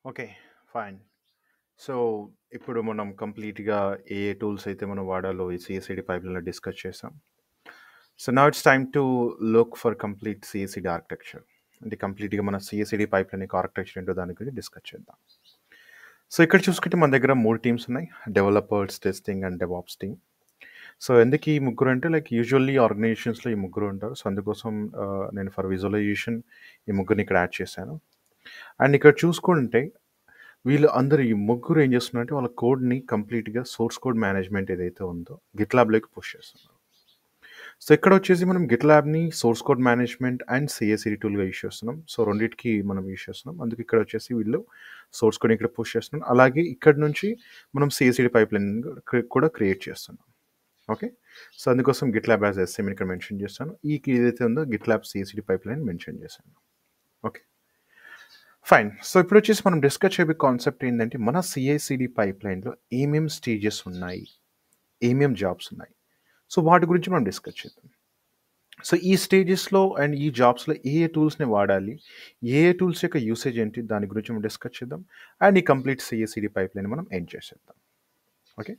Okay. Fine. So, ఇప్పుడు మనం కంప్లీట్‌గా ఏ టూల్స్ అయితే మనం వాడాలో ఈ సీఎస్‌సీడీ పైప్‌లైన్‌లో డిస్కస్ చేసాం. So, now it's time to look for complete CSCD architecture. అంటే కంప్లీట్‌గా మన సీఎస్‌సీడీ పైప్‌లైన్ యొక్క ఆర్కిటెక్చర్ ఏంటో దాని గురించి డిస్కస్ చేద్దాం. సో, ఇక్కడ చూసుకుంటే మన దగ్గర 3 టీమ్స్ ఉన్నాయి. Developers, testing and DevOps team. So, ఎందుకు ఈ ముగ్గురు అంటే యూజువల్లీ ఆర్గనైజేషన్స్‌లో ఈ ముగ్గురు ఉంటారు. సో, అందుకోసం నేను ఫర్ విజువలైజేషన్ ఈ ముగ్గురిని ఇక్కడ యాడ్ చేశాను. అండ్ ఇక్కడ చూసుకుంటే వీళ్ళు అందరూ ఈ ముగ్గురు ఏం చేస్తున్నారంటే వాళ్ళ కోడ్‌ని కంప్లీట్‌గా సోర్స్ కోడ్ మేనేజ్‌మెంట్ ఏదైతే ఉందో గిట్‌లాబ్‌లోకి పుష్ చేస్తున్నారు. సో, ఇక్కడొచ్చేసి మనం గిట్‌లాబ్‌ని source code management and CSCD టూల్‌గా యూజ్ చేస్తున్నాం. సో, రెండిటికి మనం యూజ్ చేస్తున్నాం. అందుకే ఇక్కడొచ్చేసి వీళ్ళు సోర్స్ కోడ్‌ని ఇక్కడ పుష్ చేస్తున్నారు. అలాగే ఇక్కడి నుంచి మనం సీఎస్‌సీడీ పైప్‌లైన్ కూడా క్రియేట్ చేస్తున్నాం. ఓకే. సో, అందుకోసం గిట్‌లాబ్ యాస్ ఎస్‌ఎం ఇక్కడ మెన్షన్ చేస్తాను. ఏదైతే ఉందో గిట్‌లాబ్ సీఎస్‌సీడీ పైప్‌లైన్ మెన్షన్ చేశాను. ఓకే. ఫైన్. సో, ఇప్పుడొచ్చేసి మనం డిస్కస్ చేయబోయే కాన్సెప్ట్ ఏందంటే, మన సీఐసీడీ పైప్‌లైన్‌లో ఏమేం స్టేజెస్ ఉన్నాయి? ఏమేం జాబ్స్ ఉన్నాయి? సో, వాటి గురించి మనం డిస్కస్ చేద్దాం. సో, ఈ స్టేజెస్‌లో అండ్ ఈ జాబ్స్‌లో ఏ ఏ టూల్స్‌ని వాడాలి? ఏ ఏ టూల్స్ యొక్క యూసేజ్ ఏంటి? దాని గురించి మనం డిస్కస్ చేద్దాం. అండ్ ఈ కంప్లీట్ సీఐసీడీ పైప్‌లైన్ మనం ఎండ్ చేసేద్దాం. ఓకే.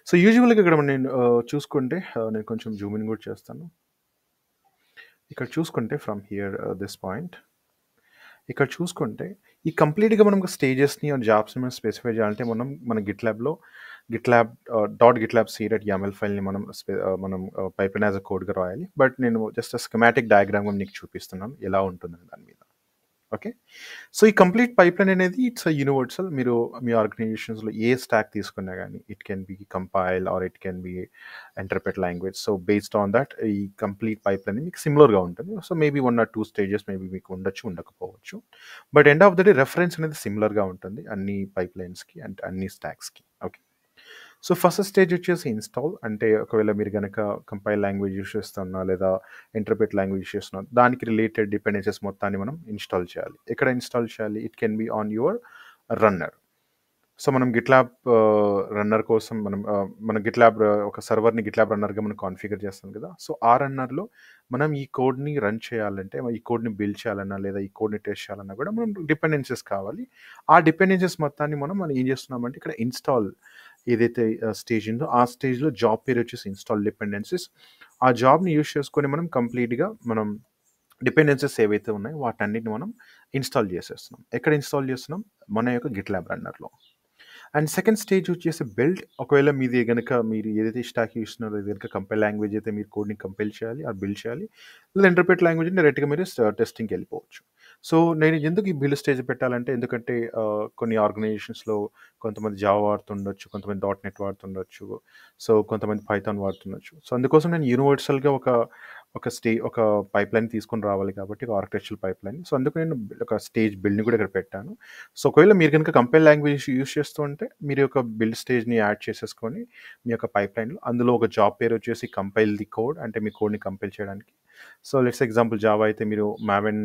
సో, యూజువల్‌గా ఇక్కడ నేను చూసుకుంటే నేను కొంచెం జూమ్ ఇన్ కూడా చేస్తాను. ఇక్కడ చూసుకుంటే ఫ్రమ్ హియర్ దిస్ పాయింట్ ఇక్కడ చూసుకుంటే, ఈ కంప్లీట్‌గా మనం స్టేజెస్‌ని ఆర్ జాబ్స్‌ని మనం స్పెసిఫై చేయాలంటే మన గిట్‌లాబ్‌లో గిట్‌లాబ్ సి.yml ఫైల్‌ని మనం పైప్‌లైన్ యాస్ ఎ కోడ్‌గా రాయాలి. బట్ నేను జస్ట్ స్కీమాటిక్ డయాగ్రామ్‌గా మీకు చూపిస్తున్నాను. ఎలా ఉంటుందని దాని మీద. ఓకే. సో, ఈ కంప్లీట్ పైప్‌లైన్ అనేది ఇట్స్ ఎ యూనివర్సల్. మీరు మీ ఆర్గనైజేషన్స్‌లో ఏ స్టాక్ తీసుకున్నా గానీ, it can be compile or it can be interpret language. So, based on that ఈ కంప్లీట్ పైప్‌లైన్ మీకు సిమిలర్‌గా ఉంటుంది. So, maybe 1 or 2 stages maybe మీకు ఉండొచ్చు, ఉండకపోవచ్చు. But end of the day reference అనేది సిమిలర్‌గా ఉంటుంది అన్ని పైప్‌లైన్స్‌కి అండ్ అన్ని స్టాక్స్‌కి. ఓకే. సో, ఫస్ట్ స్టేజ్ వచ్చేసి ఇన్‌స్టాల్. అంటే ఒకవేళ మీరు గనక కంపైల్ లాంగ్వేజ్ యూజ్ చేస్తున్నా లేదా ఇంటర్ప్రెట్ లాంగ్వేజ్ యూజ్ చేస్తున్నా దానికి రిలేటెడ్ డిపెండెన్సీస్ మొత్తాన్ని మనం ఇన్‌స్టాల్ చేయాలి. ఎక్కడ ఇన్‌స్టాల్ చేయాలి? It can be on your runner. So, మనం గిట్‌లాబ్ రన్నర్ కోసం మన గిట్‌లాబ్ ఒక సర్వర్‌ని గిట్‌లాబ్ రన్నర్‌గా మనం కాన్ఫిగర్ చేస్తాం కదా! సో, ఆ రన్నర్‌లో మనం ఈ కోడ్‌ని రన్ చేయాలంటే, ఈ కోడ్‌ని బిల్డ్ చేయాలన్నా, లేదా ఈ కోడ్‌ని టెస్ట్ చేయాలన్నా కూడా మనం డిపెండెన్సీస్ కావాలి. ఆ డిపెండెన్సీస్ మొత్తాన్ని మనం ఏం చేస్తున్నామంటే ఇక్కడ ఇన్‌స్టాల్ ఏదైతే స్టేజ్ ఉందో, ఆ స్టేజ్‌లో జాబ్ పేరు వచ్చేసి ఇన్‌స్టాల్ డిపెండెన్సీస్. ఆ జాబ్‌ని యూజ్ చేసుకొని మనం కంప్లీట్‌గా డిపెండెన్సీస్ ఏవైతే ఉన్నాయో వాటన్నిటిని మనం ఇన్‌స్టాల్ చేసేస్తున్నాం. ఎక్కడ ఇన్‌స్టాల్ చేస్తున్నాం? మన యొక్క గిట్‌లాబ్ రన్నర్‌లో. అండ్ సెకండ్ స్టేజ్ వచ్చేసి బిల్డ్. ఒకవేళ మీది గనక మీరు ఏదైతే స్టాక్ ఇస్తున్నారో అది గనక కంపైల్ లాంగ్వేజ్ అయితే మీరు కోడ్‌ని కంపైల్ చేయాలి ఆర్ బిల్డ్ చేయాలి. లేదా ఇంటర్ప్రెట్ లాంగ్వేజ్ డైరెక్ట్‌గా మీరు టెస్టింగ్‌కి వెళ్ళిపోవచ్చు. సో, నేను ఎందుకు ఈ బిల్డ్ స్టేజ్ పెట్టాలంటే ఎందుకంటే కొన్ని ఆర్గనైజేషన్స్‌లో కొంతమంది జావా వాడుతుండొచ్చు, కొంతమంది డాట్ నెట్ వాడుతుండొచ్చు. సో, కొంతమంది పైథాన్ వాడుతుండొచ్చు. సో, అందుకోసం నేను యూనివర్సల్‌గా ఒక పైప్‌లైన్ తీసుకొని రావాలి కాబట్టి ఒక ఆర్కిటెక్చరల్ పైప్‌లైన్. సో, అందుకు నేను ఒక స్టేజ్ బిల్డ్‌ని కూడా ఇక్కడ పెట్టాను. సో, ఒకవేళ మీరు గనుక కంపైల్ లాంగ్వేజ్ యూజ్ చేస్తూ ఉంటే, మీరు యొక్క బిల్డ్ స్టేజ్‌ని యాడ్ చేసేసుకొని, మీ యొక్క పైప్‌లైన్‌లో అందులో ఒక జాబ్ పేరు వచ్చేసి కంపైల్ ది కోడ్ అంటే మీ కోడ్‌ని కంపైల్ చేయడానికి. సో, లెట్స్ ఎగ్జాంపుల్ జావా అయితే మీరు మావెన్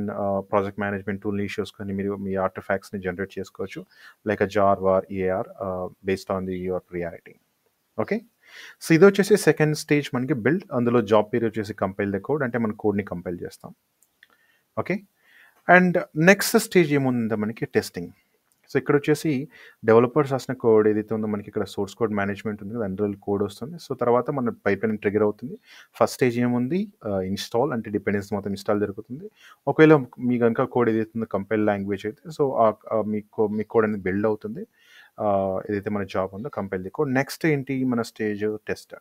ప్రాజెక్ట్ మేనేజ్మెంట్ టూల్‌ని యూజ్ చేసుకొని మీరు మీ ఆర్టిఫాక్ట్స్‌ని జనరేట్ చేసుకోవచ్చు. Like jar, war, EAR based on your priority. Okay. So, ఇదొచ్చేసి సెకండ్ స్టేజ్ మనకి బిల్డ్. అందులో జాబ్ పేరు వచ్చేసి కంపైల్ ద కోడ్ అంటే మన కోడ్‌ని కంపైల్ చేస్తాం. ఓకే. అండ్ నెక్స్ట్ స్టేజ్ ఏముందంటే మనకి టెస్టింగ్. సో, ఇక్కడొచ్చేసి డెవలపర్స్ రాసిన కోడ్ ఏదైతే ఉందో మనకి ఇక్కడ సోర్స్ కోడ్ మేనేజ్మెంట్ ఉంది కదా! అందులో కోడ్ వస్తుంది. సో, తర్వాత మన పైప్‌లైన్ ట్రిగ్గర్ అవుతుంది. ఫస్ట్ స్టేజ్ ఏముంది ఇన్‌స్టాల్ అంటే డిపెండెన్సీ మొత్తం ఇన్‌స్టాల్ జరుగుతుంది. ఒకవేళ మీ గనుక కోడ్ ఏదైతే ఉందో కంపైల్ లాంగ్వేజ్ అయితే సో, మీ కోడ్ అనేది బిల్డ్ అవుతుంది. ఏదైతే మన జాబ్ ఉందో కంపైల్ ది కోడ్. నెక్స్ట్ ఏంటి మన స్టేజ్ టెస్ట్.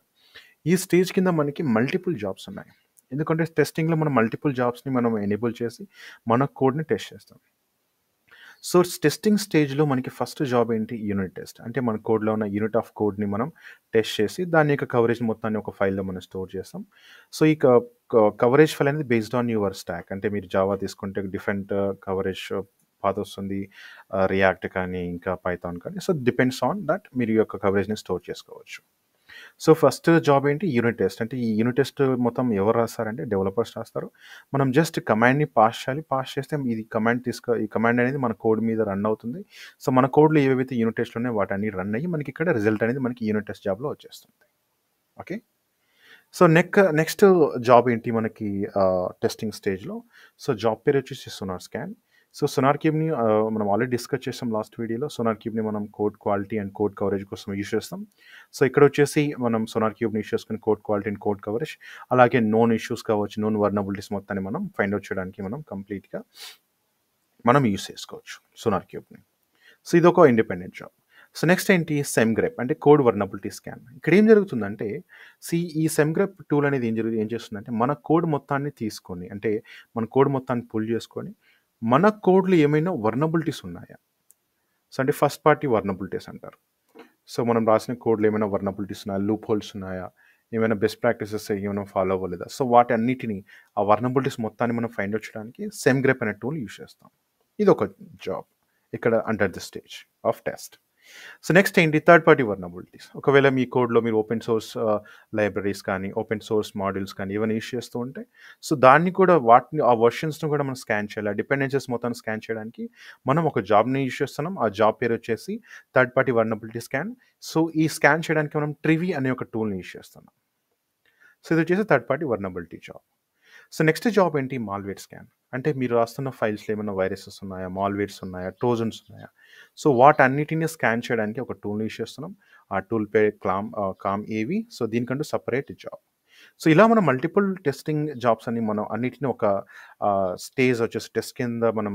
ఈ స్టేజ్ కింద మనకి మల్టిపుల్ జాబ్స్ ఉన్నాయి. ఎందుకంటే టెస్టింగ్‌లో మనం మల్టిపుల్ జాబ్స్‌ని మనం ఎనేబుల్ చేసి మన కోడ్‌ని టెస్ట్ చేస్తాం. సో, టెస్టింగ్ స్టేజ్‌లో మనకి ఫస్ట్ జాబ్ ఏంటి? Unit test. అంటే మన కోడ్‌లో ఉన్న యూనిట్ ఆఫ్ కోడ్‌ని మనం టెస్ట్ చేసి దాని యొక్క కవరేజ్ మొత్తాన్ని ఒక ఫైల్‌లో మనం స్టోర్ చేస్తాం. సో, ఈ క క కవరేజ్ ఫైల్ అనేది బేస్డ్ ఆన్ యువర్ స్టాక్. అంటే మీరు జావా తీసుకుంటే డిఫరెంట్ కవరేజ్ పాత్ వస్తుంది. రియాక్ట్ కానీ, ఇంకా పైథాన్ కానీ. సో, డిపెండ్స్ ఆన్ దట్ మీరు ఈ యొక్క కవరేజ్‌ని స్టోర్ చేసుకోవచ్చు. సో, ఫస్ట్ జాబ్ ఏంటి? Unit test. అంటే ఈ యూనిట్ టెస్ట్ మొత్తం ఎవరు రాస్తారంటే డెవలపర్స్ రాస్తారు. మనం జస్ట్ కమాండ్‌ని పాస్ చేయాలి. పాస్ చేస్తే ఈ కమాండ్ అనేది మన కోడ్ మీద రన్ అవుతుంది. సో, మన కోడ్‌లో ఏవేవైతే యూనిట్ టెస్ట్‌లు ఉన్నాయో వాటన్నీ రన్ అయ్యి మనకిక్కడ రిజల్ట్ అనేది మనకి యూనిట్ టెస్ట్ జాబ్‌లో వచ్చేస్తుంది. ఓకే. సో, నెక్స్ట్ జాబ్ ఏంటి మనకి టెస్టింగ్ స్టేజ్‌లో. సో, జాబ్ పేరు వచ్చేసి సోనార్ స్కాన్. సో సోనార్ క్యూబ్‌ని మనం ఆల్రెడీ డిస్కస్ చేసాం లాస్ట్ వీడియోలో. సోనార్ క్యూబ్‌ని మనం code quality and code coverage కోసం యూజ్ చేస్తాం. సో ఇక్కడొచ్చేసి మనం సోనార్ క్యూబ్‌ని యూజ్ చేసుకొని code quality and code coverage, అలాగే నోన్ ఇష్యూస్ కావచ్చు, నోన్ వల్నరబిలిటీస్ మొత్తాన్ని మనం ఫైండ్ ఔట్ చేయడానికి మనం కంప్లీట్‌గా మనం యూజ్ చేసుకోవచ్చు సోనార్ క్యూబ్‌ని. సో ఇదొక ఇండిపెండెంట్ జాబ్. సో నెక్స్ట్ ఏంటి సెమ్‌గ్రేప్ అంటే కోడ్ వర్నబిలిటీ స్కాన్. ఇక్కడ ఏం జరుగుతుందంటే ఈ సెమ్‌గ్రేప్ టూల్ అనేది ఏం చేస్తుందంటే మన కోడ్ మొత్తాన్ని తీసుకొని, అంటే మన కోడ్ మొత్తాన్ని పుల్ చేసుకొని మన కోడ్‌లో ఏమైనా వర్నబిలిటీస్ ఉన్నాయా? సో అంటే ఫస్ట్ పార్టీ వర్నబిలిటీస్ అంటారు. సో మనం రాసిన కోడ్‌లో ఏమైనా వర్నబిలిటీస్ ఉన్నాయా? లూప్ హోల్స్ ఉన్నాయా? ఏమైనా బెస్ట్ ప్రాక్టీసెస్ ఏమైనా ఫాలో అవ్వలేదా? సో వాటన్నిటిని ఆ వర్నబిలిటీస్ మొత్తాన్ని మనం ఫైండ్ ఔట్ చేయడానికి సెమ్‌గ్రేప్ అనే టూల్ యూజ్ చేస్తాం. ఇదొక జాబ్ ఇక్కడ under the stage of test. So next ఏంటి థర్డ్ పార్టీ వర్నబిలిటీస్. ఒకవేళ మీ కోడ్‌లో మీరు ఓపెన్ సోర్స్ లైబ్రరీస్ కానీ, ఓపెన్ సోర్స్ మాడ్యూల్స్ కానీ ఏమైనా యూజ్ చేస్తూ ఉంటే, సో దాన్ని కూడా వాటిని ఆ వెర్షన్స్‌ని కూడా మనం స్కాన్ చేయాలి. ఆ డిపెండెన్సీస్ మొత్తాన్ని స్కాన్ చేయడానికి మనం ఒక జాబ్‌ని యూజ్ చేస్తున్నాం. ఆ జాబ్ పేరు వచ్చేసి third party vulnerability scan. So ఈ స్కాన్ చేయడానికి మనం ట్రివీ అనే ఒక టూల్‌ని యూజ్ చేస్తున్నాం. సో ఇది వచ్చేసి third party vulnerability job. So next job ఏంటి మాల్వేర్ స్కాన్. అంటే మీరు రాస్తున్న ఫైల్స్‌లో ఏమైనా వైరసెస్ ఉన్నాయా? మాల్వేర్స్ ఉన్నాయా? ట్రోజన్స్ ఉన్నాయా? సో వాటన్నిటిని స్కాన్ చేయడానికి ఒక టూల్‌ని యూజ్ చేస్తున్నాం. ఆ టూల్ పేరు కామ్ ఏవి. సో దీనికంటూ సెపరేట్ జాబ్. సో ఇలా మనం మల్టిపుల్ టెస్టింగ్ జాబ్స్ అని మనం అన్నిటిని ఒక స్టేజ్ వచ్చేసి టెస్ట్ కింద మనం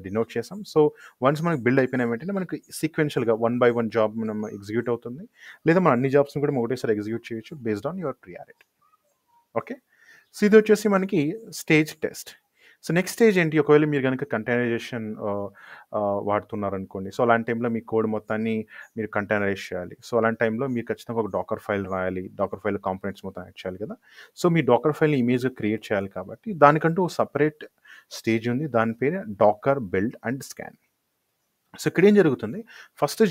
డినోట్ చేసాం. సో వన్స్ మనకి బిల్డ్ అయిపోయిన వెంటనే మనకి సీక్వెన్షియల్‌గా వన్ బై వన్ జాబ్ మనం ఎగ్జిక్యూట్ అవుతుంది. లేదా మనం అన్ని జాబ్స్‌ని కూడా ఒకటేసారి ఎగ్జిక్యూట్ చేయొచ్చు based on your priority. Okay. So ఇదొచ్చేసి మనకి stage test. So next stage ఏంటి? ఒకవేళ మీరు గనుక కంటైనరైజేషన్ వాడుతున్నారనుకోండి. సో అలాంటి టైంలో మీ కోడ్ మొత్తాన్ని మీరు కంటైనరైజ్ చేయాలి. సో అలాంటి టైంలో మీరు ఖచ్చితంగా ఒక డాకర్ ఫైల్ రాయాలి. డాకర్ ఫైల్‌లో కాంపోనెంట్స్ మొత్తం యాడ్ చేయాలి కదా! సో మీ డాకర్ ఫైల్‌ని ఇమేజ్‌గా క్రియేట్ చేయాలి కాబట్టి దానికంటూ ఓ సెపరేట్ స్టేజ్ ఉంది. దాని పేరే Docker build and scan. So ఇక్కడేం జరుగుతుంది, ఫస్ట్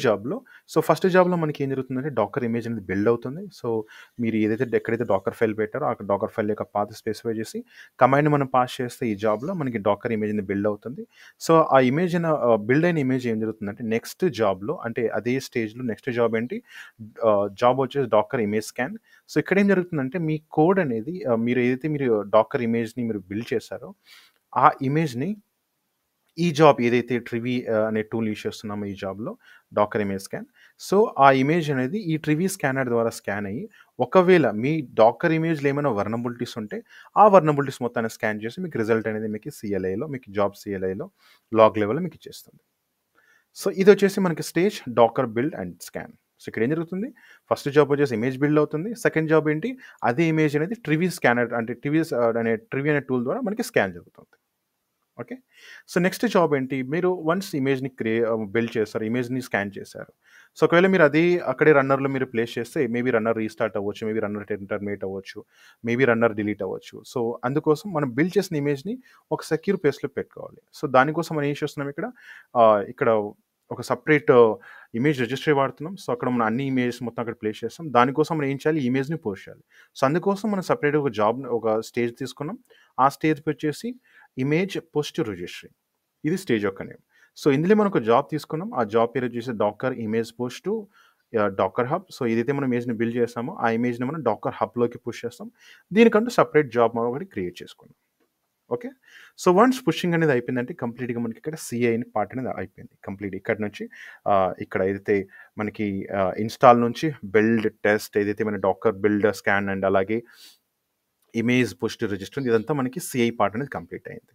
జాబ్‌లో మనకేం జరుగుతుందంటే డాకర్ ఇమేజ్ అనేది బిల్డ్ అవుతుంది. సో మీరు ఎక్కడైతే డాకర్ ఫైల్ పెట్టారో ఆ డాకర్ ఫైల్ యొక్క పాత్ స్పెసిఫై చేసి కమాండ్‌ని మనం పాస్ చేస్తే ఈ జాబ్‌లో మనకి డాకర్ ఇమేజ్ అనేది బిల్డ్ అవుతుంది. సో ఆ బిల్డ్ అయిన ఇమేజ్ ఏం జరుగుతుందంటే నెక్స్ట్ జాబ్‌లో అంటే అదే స్టేజ్‌లో నెక్స్ట్ జాబ్ ఏంటి జాబ్ వచ్చేసి డాకర్ ఇమేజ్ స్కాన్. సో ఇక్కడేం జరుగుతుందంటే మీ కోడ్ అనేది మీరు డాకర్ ఇమేజ్‌ని మీరు బిల్డ్ చేశారో ఆ ఇమేజ్‌ని ఈ జాబ్ ఏదైతే ట్రివీ అనే టూల్ యూజ్ చేస్తున్నామో ఈ జాబ్‌లో డాకర్ ఇమేజ్ స్కాన్. సో, ఆ ఇమేజ్ అనేది ఈ ట్రివీ స్కానర్ ద్వారా స్కాన్ అయ్యి, ఒకవేళ మీ డాకర్ ఇమేజ్‌లో ఏమైనా వర్నబిలిటీస్ ఉంటే, ఆ వర్నబిలిటీస్ మొత్తాన్ని స్కాన్ చేసి మీకు రిజల్ట్ అనేది మీకు సీఎల్ఐలో, మీకు జాబ్ సీఎల్ఐలో లాగ్ లెవెల్‌లో మీకు ఇచ్చేస్తుంది. సో, ఇదొచ్చేసి మనకి stage Docker build and scan. So, ఇక్కడ ఏం జరుగుతుంది? ఫస్ట్ జాబ్ వచ్చేసి ఇమేజ్ బిల్డ్ అవుతుంది. సెకండ్ జాబ్ ఏంటి? అదే ఇమేజ్ అనేది ట్రివీ స్కానర్ అంటే ట్రివీ అనే టూల్ ద్వారా మనకి స్కాన్ జరుగుతుంది. ఓకే. సో నెక్స్ట్ జాబ్ ఏంటి? మీరు వన్స్ ఇమేజ్‌ని బిల్డ్ చేస్తారు. ఇమేజ్‌ని స్కాన్ చేశారు. సో ఒకవేళ మీరు అక్కడే రన్నర్‌లో మీరు ప్లేస్ చేస్తే మేబీ రన్నర్ రీస్టార్ట్ అవ్వచ్చు. మేబీ రన్నర్ టెర్మినేట్ అవ్వచ్చు. మేబీ రన్నర్ డిలీట్ అవ్వచ్చు. సో అందుకోసం మనం బిల్డ్ చేసిన ఇమేజ్‌ని ఒక సెక్యూర్ ప్లేస్‌లో పెట్టుకోవాలి. సో దానికోసం మనం ఏం చేస్తున్నాం ఇక్కడ ఒక సెపరేట్ ఇమేజ్ రిజిస్ట్రీ వాడుతున్నాం. సో అక్కడ మనం అన్ని ఇమేజెస్ మొత్తం అక్కడ ప్లేస్ చేస్తాం. దానికోసం మనం ఏం చేయాలి? ఇమేజ్‌ని పోస్ట్ చేయాలి. సో అందుకోసం మనం సెపరేట్‌గా ఒక స్టేజ్ తీసుకున్నాం. ఆ స్టేజ్‌కి వచ్చేసి ఇమేజ్ పోస్ట్ రిజిస్ట్రీ. ఇది స్టేజ్ యొక్క నేమ్. సో ఇందులో మనం ఒక జాబ్ తీసుకున్నాం. ఆ జాబ్ పేరు వచ్చేసి Docker image post Docker Hub. So ఏదైతే మనం ఇమేజ్‌ని బిల్డ్ చేసామో ఆ ఇమేజ్‌ని మనం డాకర్ హబ్‌లోకి పుష్ చేస్తాం. దీనికంటూ సెపరేట్ జాబ్ మనం ఒకటి క్రియేట్ చేసుకున్నాం. ఓకే. సో వన్స్ పుషింగ్ అనేది అయిపోయిందంటే కంప్లీట్‌గా మనకి ఇక్కడ సీఐ పార్ట్ అనేది అయిపోయింది. కంప్లీట్ ఇక్కడ నుంచి ఇక్కడ ఏదైతే మనకి ఇన్‌స్టాల్ నుంచి బిల్డ్, టెస్ట్ ఏదైతే మన డాకర్ బిల్డ్, స్కాన్ అండ్ అలాగే ఇమేజ్ పుష్ రిజిస్టర్ ఇదంతా మనకి సీఐ పార్ట్ అనేది కంప్లీట్ అయింది.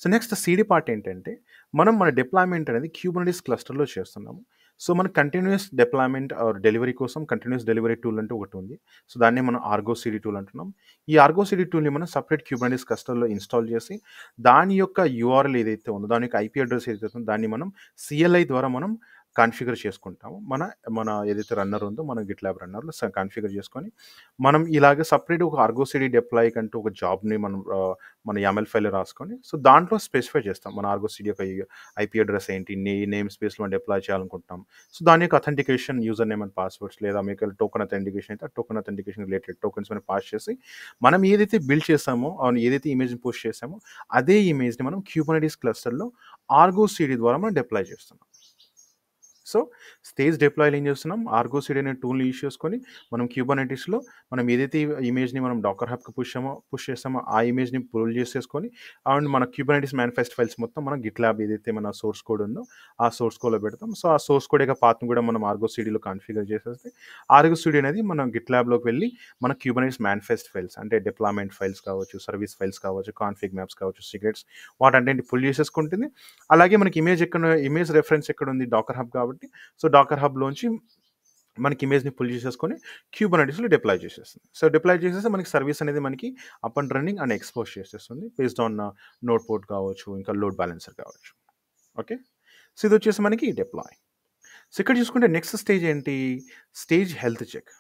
సో నెక్స్ట్ సీడీ పార్ట్ ఏంటంటే, మనం మన డిప్లాయ్‌మెంట్ అనేది క్యూబర్నెటిస్ క్లస్టర్‌లో చేస్తున్నాము. సో మన కంటిన్యూయస్ డిప్లాయ్‌మెంట్ డెలివరీ కోసం కంటిన్యూయస్ డెలివరీ టూల్ అంటూ ఒకటుంది. సో దాన్నే మనం ఆర్గో సీడీ టూల్ అంటున్నాం. ఈ ఆర్గో సీడీ టూల్‌ని మనం సెపరేట్ క్యూబర్నెటిస్ క్లస్టర్‌లో ఇన్‌స్టాల్ చేసి, దాని యొక్క యూఆర్ఎల్ ఏదైతే ఉందో, దాని యొక్క ఐపీ అడ్రెస్ ఏదైతే ఉందో, దాన్ని మనం సీఎల్ఐ ద్వారా మనం కాన్ఫిగర్ చేసుకుంటాము. మన మన ఏదైతే రన్నర్ ఉందో, మన గిట్లాబ్ రన్నర్‌లో కాన్ఫిగర్ చేసుకొని, మనం ఇలాగ సెపరేట్ ఒక ఆర్గో సీడీ డిప్లాయ్ కంటూ ఒక జాబ్‌ని మన YAML ఫైల్‌లో రాసుకొని, సో దాంట్లో స్పెసిఫై చేస్తాం. మన ఆర్గో సీడీ యొక్క ఐపీ అడ్రెస్ ఏంటి, నేమ్ స్పేస్‌లో మనం డిప్లాయ్ చేయాలనుకుంటున్నాం. సో దాని యొక్క authentication user name and passwords లేదా మీకు టోకెన్ అథెంటికేషన్ అయితే ఆ టోకెన్ అథెంటికేషన్ రిలేటెడ్ టోకెన్స్ మనం పాస్ చేసి, మనం ఏదైతే బిల్డ్ చేసామో, ఏదైతే ఇమేజ్‌ని పోస్ట్ చేసామో, అదే ఇమేజ్‌ని మనం క్యూబర్నెటిస్ క్లస్టర్‌లో ఆర్గో సీడీ ద్వారా మనం డిప్లాయ్ చేస్తున్నాం. సో స్టేజ్ డిప్లాయ్‌లో ఏం చేస్తున్నాం, ఆర్గో సీడీ అనే టూల్‌ని యూజ్ చేసుకొని మనం క్యూబర్నెటిస్‌లో మనం ఏదైతే ఇమేజ్‌ని మనం డాకర్ హబ్‌కి పుష్ చేస్తామో ఆ ఇమేజ్‌ని పుల్ చేసేసుకొని అండ్ మన క్యూబర్నెటిస్ మేనిఫెస్ట్ ఫైల్స్ మొత్తం మనం గిట్లాబ్ ఏదైతే మన సోర్స్ కోడ్ ఉందో ఆ సోర్స్ కోడ్‌లో పెడతాం. సో ఆ సోర్స్ కోడ్ యొక్క పాత్‌ని కూడా మనం ఆర్గో సీడీలో కాన్ఫిగర్ చేసేస్తే ఆర్గో సీడీ అనేది మనం గిట్లాబ్‌లోకి వెళ్ళి మన క్యూబర్నెటిస్ మేనిఫెస్ట్ ఫైల్స్ అంటే డిప్లాయ్‌మెంట్ ఫైల్స్ కావచ్చు, సర్వీస్ ఫైల్స్ కావచ్చు, కాన్ఫిగ్ మ్యాప్స్ కావచ్చు, సీక్రెట్స్ వాటన్నిటిని పుల్ చేసేసుకుంటుంది. అలాగే మనకి ఇమేజ్ రెఫరెన్స్ ఎక్కడుంది డాకర్ హబ్ కాబట్టి సో డాకర్ హబ్‌లోంచి మనకి ఇమేజ్‌ని పుల్ చేసేసుకొని క్యూబర్నెటిస్‌లో డిప్లాయ్ చేసేస్తుంది. సో డిప్లాయ్ చేసేస్తే మనకి సర్వీస్ అనేది మనకి up and running and expose చేసేస్తుంది. బేస్డ్ ఆన్ నోడ్ పోర్ట్ కావచ్చు, ఇంకా లోడ్ బ్యాలెన్సర్ కావచ్చు. ఓకే. సో ఇదొచ్చేసి మనకి డిప్లాయ్. సో ఇక్కడ చూసుకుంటే నెక్స్ట్ స్టేజ్ ఏంటి? Stage health check.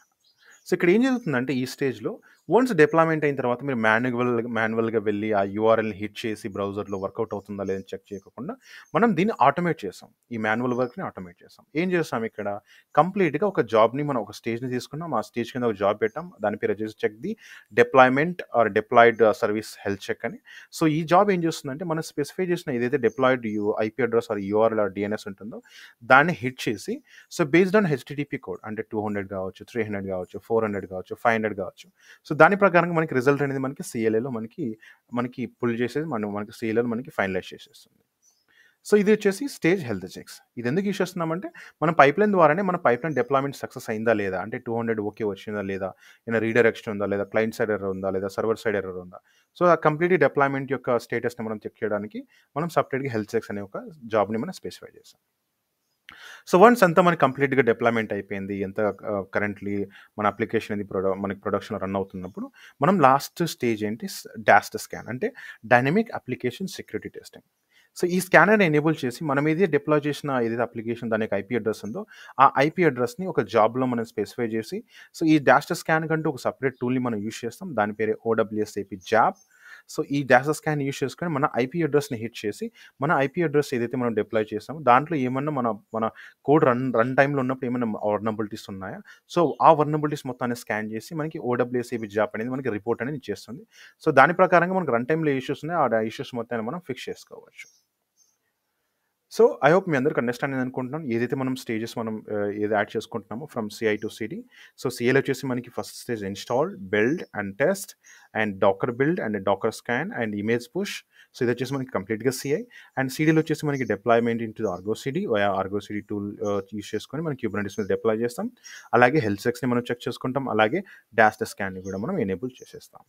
సో ఇక్కడ ఏం జరుగుతుందంటే ఈ స్టేజ్‌లో వన్స్ డిప్లాయ్‌మెంట్ అయిన తర్వాత మీరు మాన్యువల్‌గా వెళ్లి ఆ యూఆర్ఎల్‌ని హిట్ చేసి బ్రౌజర్‌లో వర్కౌట్ అవుతుందా లేదా అని చెక్ చేయకుండా మనం దీన్ని ఆటోమేట్ చేసాం. ఈ మాన్యువల్ వర్క్‌ని ఆటోమేట్ చేసాం. ఏం చేసాం ఇక్కడ కంప్లీట్‌గా ఒక జాబ్‌ని మనం ఒక స్టేజ్‌ని తీసుకున్నాం. ఆ స్టేజ్ కింద ఒక జాబ్ పెట్టాం. దాని పేరు వచ్చేసి check the deployment or deployed service health check అని. సో ఈ జాబ్ ఏం చేస్తుందంటే మనం స్పెసిఫై చేసిన ఏదైతే deployed IP address or URL or DNS ఉంటుందో దాన్ని హిట్ చేసి so based on HTTP code అంటే 200 కావచ్చు, 300 కావచ్చు, 400 కావచ్చు, 500 కావచ్చు. సో దాని ప్రకారంగా మనకి రిజల్ట్ అనేది మనకి సీఎల్ఏలో మనకి పుల్ చేసేది మనకి సీఎల్ఏలో మనకి ఫైనలైజ్ చేసేస్తుంది. సో ఇది వచ్చేసి స్టేజ్ హెల్త్ చెక్స్. ఇది ఎందుకు యూజ్ చేస్తున్నామంటే మన పైప్‌లైన్ ద్వారానే మన పైప్‌లైన్ డిప్లాయ్‌మెంట్ సక్సెస్ అయిందా లేదా? అంటే 200 ఓకే వచ్చిందా లేదా? ఏమైనా రీడైరెక్షన్ ఉందా? లేదా క్లయింట్ సైడ్ ఎర్రర్ ఉందా? లేదా సర్వర్ సైడ్ ఎర్రర్ ఉందా? సో ఆ కంప్లీట్ డిప్లాయ్‌మెంట్ యొక్క స్టేటస్‌ని మనం చెక్ చేయడానికి మనం సెపరేట్‌గా హెల్త్ చెక్స్ అనే ఒక జాబ్‌ని మనం స్పెసిఫై చేసాం. సో వన్స్ అంతా మనకి కంప్లీట్‌గా డిప్లాయ్‌మెంట్ అయిపోయింది. కరెంట్‌లీ మన అప్లికేషన్ అనేది మనకి ప్రొడక్షన్‌లో రన్ అవుతున్నప్పుడు, మనం లాస్ట్ స్టేజ్ ఏంటి డాస్ట్ స్కాన్ అంటే dynamic application security testing. So ఈ స్కానర్‌ని ఎనేబుల్ చేసి మనం డిప్లాయ్ చేసిన ఏదైతే అప్లికేషన్ దాని యొక్క ఐపీ అడ్రెస్ ఉందో, ఆ ఐపీ అడ్రెస్‌ని ఒక జాబ్‌లో మనం స్పెసిఫై చేసి, సో ఈ డాస్ట్ స్కాన్ కంటూ ఒక సెపరేట్ టూల్‌ని మనం యూజ్ చేస్తాం. దాని పేరే ఓడబ్ల్యూఎస్ ఏపీ జాబ్. సో ఈ డాస్ట్ స్కాన్ యూజ్ చేసుకొని మన ఐపీ అడ్రెస్‌ని హిట్ చేసి, మన ఐపీ అడ్రెస్ ఏదైతే మనం డిప్లాయ్ చేసామో దాంట్లో ఏమన్నా మన మన కోడ్ రన్ టైమ్‌లో ఉన్నప్పుడు ఏమైనా వల్నరబిలిటీస్ ఉన్నాయా? సో, ఆ వల్నరబిలిటీస్ మొత్తాన్ని స్కాన్ చేసి మనకి ఓడబ్ల్యూఎస్ఏబీ జాప్ అనేది మనకి రిపోర్ట్ అనేది ఇచ్చేస్తుంది. సో, దాని ప్రకారంగా మనకు రన్ టైమ్‌లో ఇష్యూస్ ఉన్నాయో, ఆ ఇష్యూస్ మొత్తాన్ని మనం ఫిక్స్ చేసుకోవచ్చు. సో, ఐ హోప్ మీ అందరికి అండర్‌స్టాండ్ అయింది అనుకుంటున్నాను. ఏదైతే మనం స్టేజెస్ ఏది యాడ్ చేసుకుంటున్నామో from CI to CD. So, సీఐలో వచ్చేసి మనకి first stage install, build and test and docker build and docker scan and image push. So, ఇదొచ్చేసి మనకి కంప్లీట్‌గా సీఐ. అండ్ సీడీలో వచ్చేసి మనకి deployment into Argo CD via Argo CD tool use చేసుకొని మనం క్యూబర్నెటిస్ మీద డిప్లాయ్ చేస్తాం. అలాగే హెల్త్ చెక్స్‌ని మనం చెక్ చేసుకుంటాం. అలాగే డాస్ట్ స్కాన్‌ని కూడా మనం ఎనేబుల్ చేసేస్తాం.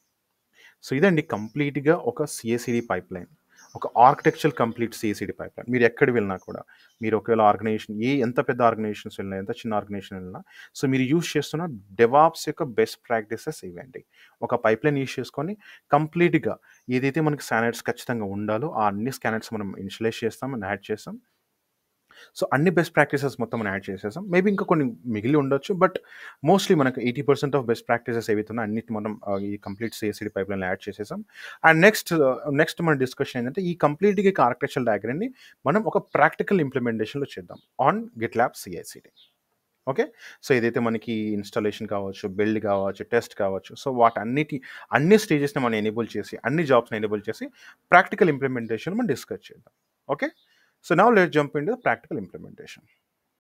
సో ఇదండి కంప్లీట్‌గా ఒక సీఏసీడీ పైప్‌లైన్. ఒక ఆర్కిటెక్చరల్ కంప్లీట్ సీఏసీడీ పైప్‌లైన్. మీరు ఎక్కడికి వెళ్ళినా కూడా, మీరు ఒకవేళ ఎంత పెద్ద ఆర్గనైజేషన్స్ వెళ్ళినా, ఎంత చిన్న ఆర్గనైజేషన్ వెళ్ళినా, సో మీరు యూజ్ చేస్తున్న డెవాప్స్ యొక్క బెస్ట్ ప్రాక్టీసెస్ ఇవండి. ఒక పైప్‌లైన్ యూజ్ చేసుకొని కంప్లీట్‌గా ఏదైతే మనకి స్టాండర్డ్స్ ఖచ్చితంగా ఉండాలో, ఆ అన్ని స్టాండర్డ్స్ మనం ఇనిషియలైజ్ చేస్తాం అండ్ యాడ్ చేస్తాం. సో, అన్ని బెస్ట్ ప్రాక్టీసెస్ మొత్తం మనం యాడ్ చేసేసాం. మేబీ ఇంకా కొన్ని మిగిలి ఉండొచ్చు. బట్ మోస్ట్‌లీ మనకు 80% ఆఫ్ బెస్ట్ ప్రాక్టీసెస్ ఏవైతే ఉన్నాయో అన్నిటిని మనం ఈ కంప్లీట్ సీఎస్‌సీడీ పైప్‌లైన్‌లో యాడ్ చేసేసాం. అండ్ నెక్స్ట్ మన డిస్కషన్ ఏంటంటే ఈ కంప్లీట్‌గా ఈ ఆర్కిటెక్చరల్ డయాగ్రామ్‌ని మనం ఒక ప్రాక్టికల్ ఇంప్లిమెంటేషన్‌లో చేద్దాం ఆన్ గిట్లాబ్ సీఐసీడీ. ఓకే. సో, ఏదైతే మనకి ఇన్‌స్టాలేషన్ కావచ్చు, బిల్డ్ కావచ్చు, టెస్ట్ కావచ్చు. సో, అన్ని స్టేజెస్‌ని మనం ఎనేబుల్ చేసి, అన్ని జాబ్స్‌ని ఎనేబుల్ చేసి ప్రాక్టికల్ ఇంప్లిమెంటేషన్ మనం డిస్కస్ చేద్దాం. Okay. So now let's jump into the practical implementation.